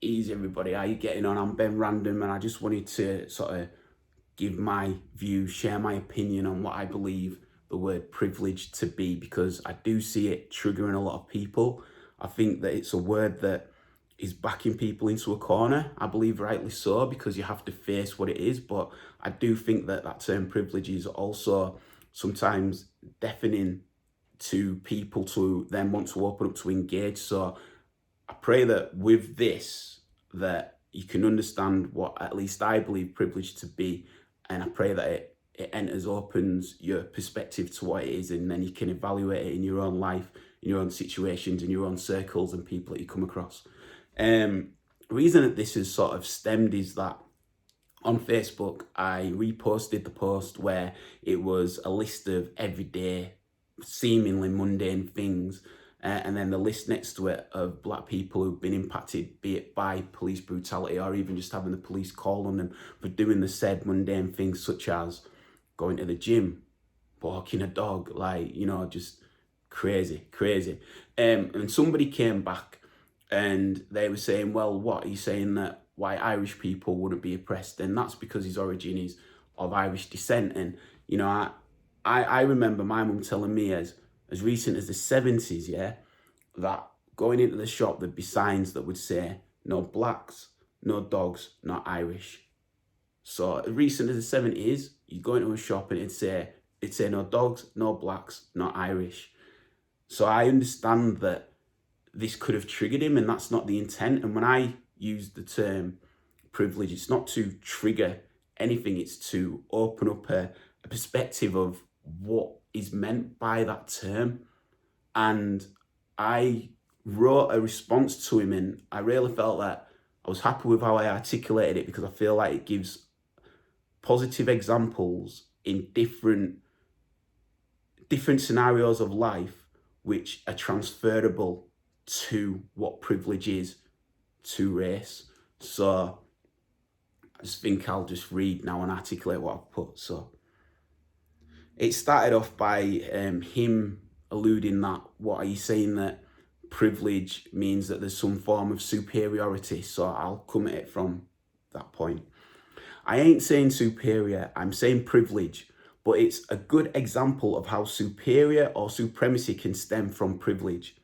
Easy everybody, how you getting on? I'm Ben Random and I just wanted to sort of give my view, share my opinion on what I believe the word privilege to be, because I do see it triggering a lot of people. I think that it's a word that is backing people into a corner. I believe rightly so, because you have to face what it is. But I do think that that term privilege is also sometimes deafening to people to then want to open up to engage. So I pray that with this, that you can understand what at least I believe privilege to be. And I pray that it enters, opens your perspective to what it is, and then you can evaluate it in your own life, in your own situations, in your own circles and people that you come across. The reason that this has sort of stemmed is that on Facebook, I reposted the post where it was a list of everyday, seemingly mundane things, and then the list next to it of black people who've been impacted, be it by police brutality or even just having the police call on them for doing the said mundane things, such as going to the gym, walking a dog, like, just crazy. And somebody came back and they were saying, well, what are you saying, that why Irish people wouldn't be oppressed? And that's because his origin is of Irish descent. And, I remember my mum telling me as recent as the 70s, yeah, that going into the shop, there'd be signs that would say, no blacks, no dogs, not Irish. So as recent as the 70s, you go into a shop and it'd say no dogs, no blacks, not Irish. So I understand that this could have triggered him, and that's not the intent. And when I use the term privilege, it's not to trigger anything, it's to open up a perspective of what is meant by that term. And I wrote a response to him, and I really felt that I was happy with how I articulated it, because I feel like it gives positive examples in different scenarios of life which are transferable to what privilege is to race. So I just think I'll just read now and articulate what I've put. So it started off by him alluding that, what are you saying, that privilege means that there's some form of superiority? So I'll come at it from that point. I ain't saying superior, I'm saying privilege, but it's a good example of how superior or supremacy can stem from privilege.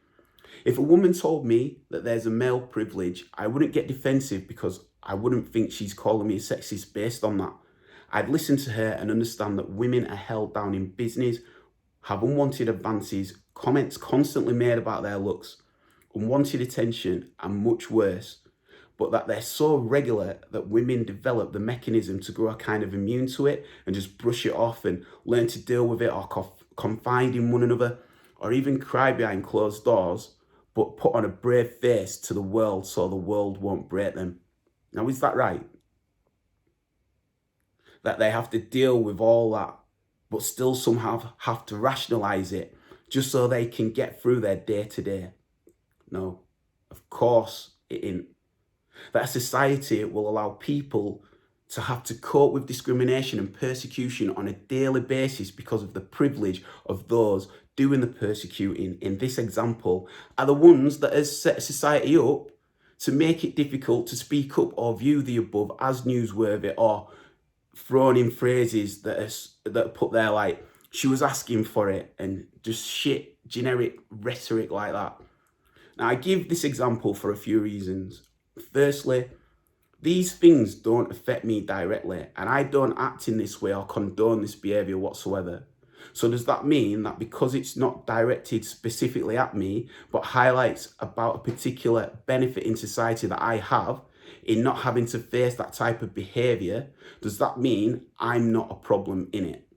If a woman told me that there's a male privilege, I wouldn't get defensive, because I wouldn't think she's calling me a sexist based on that. I'd listen to her and understand that women are held down in business, have unwanted advances, comments constantly made about their looks, unwanted attention, and much worse, but that they're so regular that women develop the mechanism to grow kind of immune to it and just brush it off and learn to deal with it, or confide in one another, or even cry behind closed doors, but put on a brave face to the world so the world won't break them. Now, is that right? That they have to deal with all that, but still somehow have to rationalize it just so they can get through their day to day? No, of course it isn't. That a society will allow people to have to cope with discrimination and persecution on a daily basis because of the privilege of those doing the persecuting, in this example, are the ones that has set society up to make it difficult to speak up or view the above as newsworthy, or thrown in phrases that are put there like, she was asking for it, and just shit, generic rhetoric like that. Now, I give this example for a few reasons. Firstly, these things don't affect me directly, and I don't act in this way or condone this behaviour whatsoever. So does that mean that because it's not directed specifically at me, but highlights about a particular benefit in society that I have in not having to face that type of behaviour, does that mean I'm not a problem in it?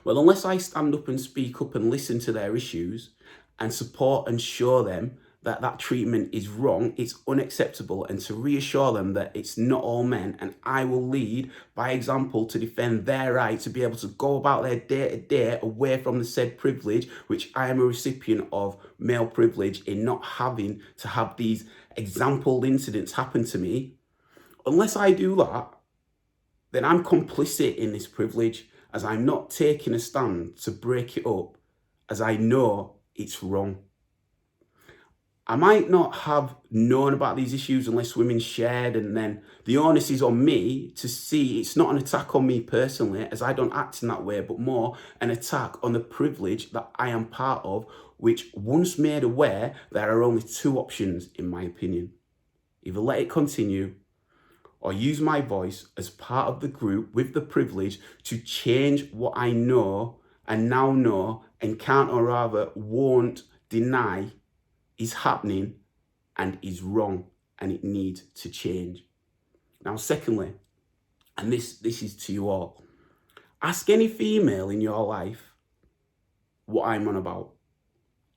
Well, unless I stand up and speak up and listen to their issues and support and show them that that treatment is wrong, it's unacceptable, and to reassure them that it's not all men, and I will lead by example to defend their right to be able to go about their day-to-day away from the said privilege, which I am a recipient of male privilege in not having to have these exampled incidents happen to me. Unless I do that, then I'm complicit in this privilege, as I'm not taking a stand to break it up, as I know it's wrong. I might not have known about these issues unless women shared, and then the onus is on me to see it's not an attack on me personally, as I don't act in that way, but more an attack on the privilege that I am part of, which once made aware, there are only two options, in my opinion. Either let it continue or use my voice as part of the group with the privilege to change what I know and now know and can't, or rather won't deny is happening and is wrong and it needs to change. Now, secondly, and this is to you all, ask any female in your life what I'm on about.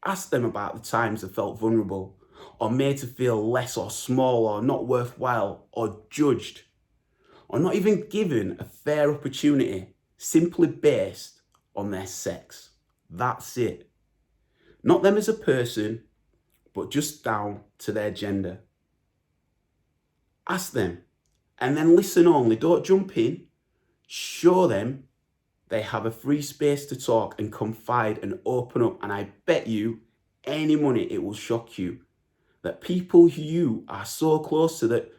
Ask them about the times they felt vulnerable or made to feel less or small or not worthwhile or judged or not even given a fair opportunity simply based on their sex. That's it. Not them as a person, but just down to their gender. Ask them and then listen only. Don't jump in. Show them they have a free space to talk and confide and open up. And I bet you any money it will shock you that people who you are so close to that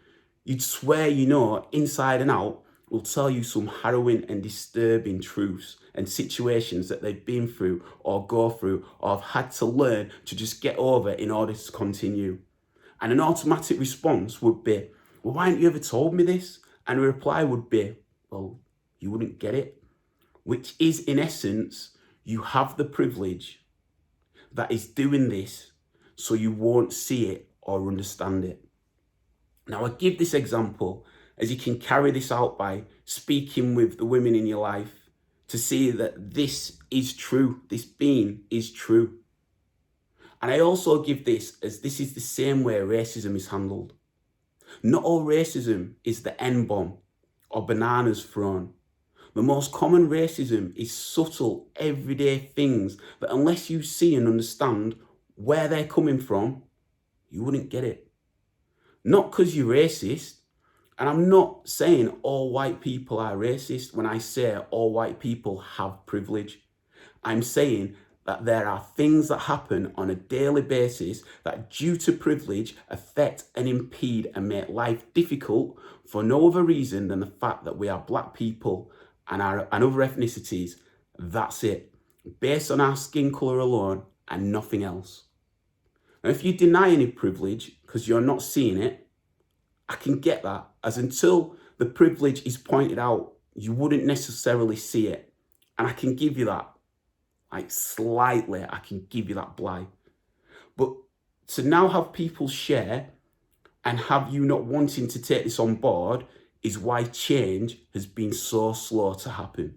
you'd swear you know inside and out will tell you some harrowing and disturbing truths and situations that they've been through or go through or have had to learn to just get over in order to continue. And an automatic response would be, well, why haven't you ever told me this? And a reply would be, well, you wouldn't get it. Which is, in essence, you have the privilege that is doing this so you won't see it or understand it. Now, I give this example as you can carry this out by speaking with the women in your life to see that this is true, this being is true. And I also give this as this is the same way racism is handled. Not all racism is the N-bomb or bananas thrown. The most common racism is subtle, everyday things that unless you see and understand where they're coming from, you wouldn't get it. Not because you're racist, and I'm not saying all white people are racist when I say all white people have privilege. I'm saying that there are things that happen on a daily basis that due to privilege affect and impede and make life difficult for no other reason than the fact that we are black people and other ethnicities. That's it. Based on our skin colour alone and nothing else. Now, if you deny any privilege because you're not seeing it, I can get that, as until the privilege is pointed out, you wouldn't necessarily see it. And I can give you that, like slightly, I can give you that blight. But to now have people share and have you not wanting to take this on board is why change has been so slow to happen.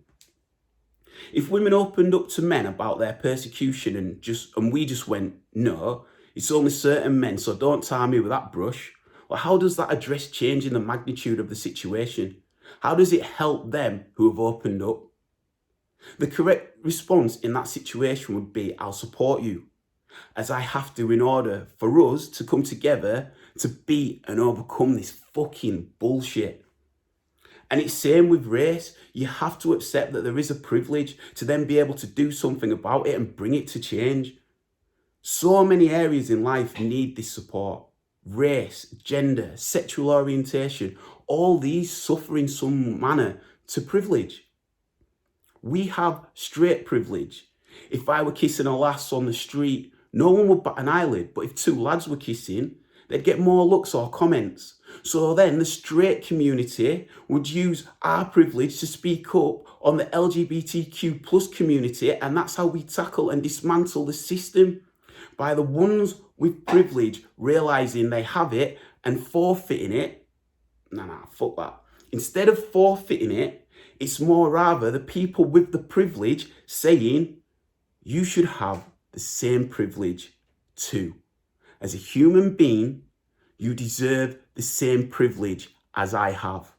If women opened up to men about their persecution and we just went, no, it's only certain men, so don't tar me with that brush. Well, how does that address changing the magnitude of the situation? How does it help them who have opened up? The correct response in that situation would be, I'll support you, as I have to in order for us to come together to beat and overcome this fucking bullshit. And it's same with race. You have to accept that there is a privilege to then be able to do something about it and bring it to change. So many areas in life need this support. Race, gender, sexual orientation, all these suffer in some manner to privilege. We have straight privilege. If I were kissing a lass on the street, no one would bat an eyelid, but if two lads were kissing, they'd get more looks or comments. So then the straight community would use our privilege to speak up on the LGBTQ plus community, and that's how we tackle and dismantle the system. By the ones with privilege realising they have it and forfeiting it. Nah, fuck that. Instead of forfeiting it, it's more rather the people with the privilege saying, you should have the same privilege too. As a human being, you deserve the same privilege as I have.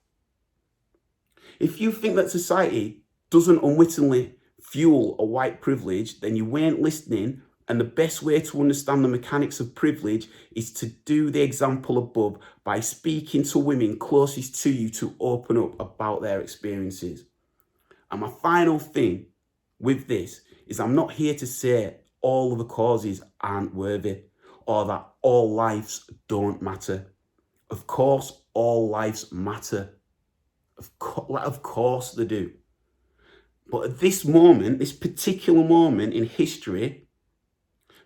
If you think that society doesn't unwittingly fuel a white privilege, then you ain't listening. And the best way to understand the mechanics of privilege is to do the example above by speaking to women closest to you to open up about their experiences. And my final thing with this is I'm not here to say all of the causes aren't worthy. or that all lives don't matter. Of course, all lives matter. Of course they do. But at this moment, this particular moment in history,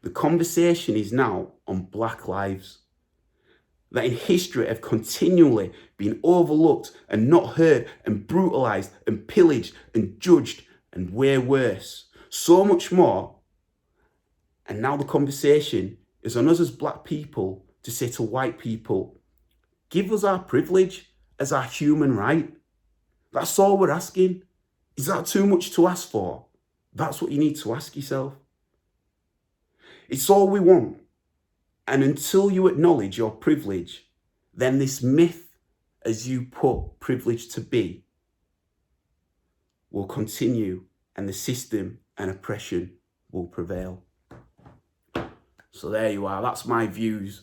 the conversation is now on Black lives that in history have continually been overlooked and not heard and brutalized and pillaged and judged and way worse. So much more. And now the conversation is on us as Black people to say to white people, give us our privilege as our human right. That's all we're asking. Is that too much to ask for? That's what you need to ask yourself. It's all we want. And until you acknowledge your privilege, then this myth, as you put privilege to be, will continue and the system and oppression will prevail. So there you are. That's my views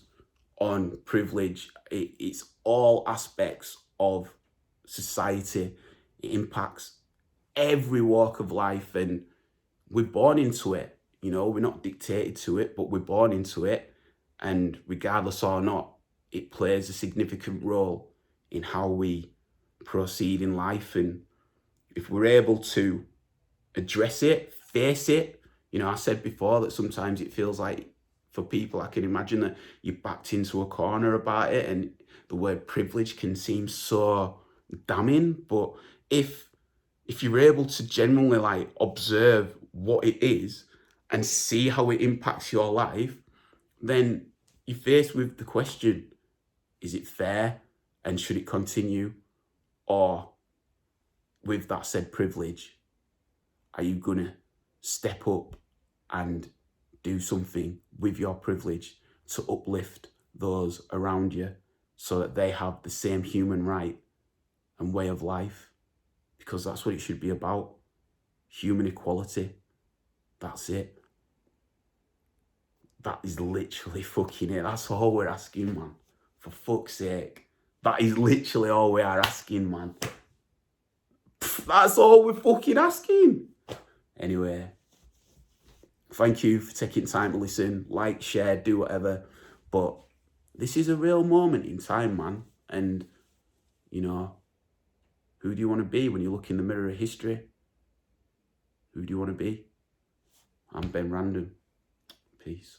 on privilege. It's all aspects of society. It impacts every walk of life, and we're born into it. You know, we're not dictated to it, but we're born into it. And regardless or not, it plays a significant role in how we proceed in life. And if we're able to address it, face it, you know, I said before that sometimes it feels like, for people, I can imagine that you're backed into a corner about it, and the word privilege can seem so damning. But if you're able to genuinely like observe what it is and see how it impacts your life, then you're faced with the question, is it fair and should it continue? Or with that said privilege, are you gonna step up and do something with your privilege to uplift those around you so that they have the same human right and way of life? Because that's what it should be about. Human equality. That's it. That is literally fucking it. That's all we're asking, man. For fuck's sake. That is literally all we are asking, man. That's all we're fucking asking. Anyway, thank you for taking time to listen. Like, share, do whatever. But this is a real moment in time, man. And, you know, who do you want to be when you look in the mirror of history? Who do you want to be? I'm Ben Random. Peace.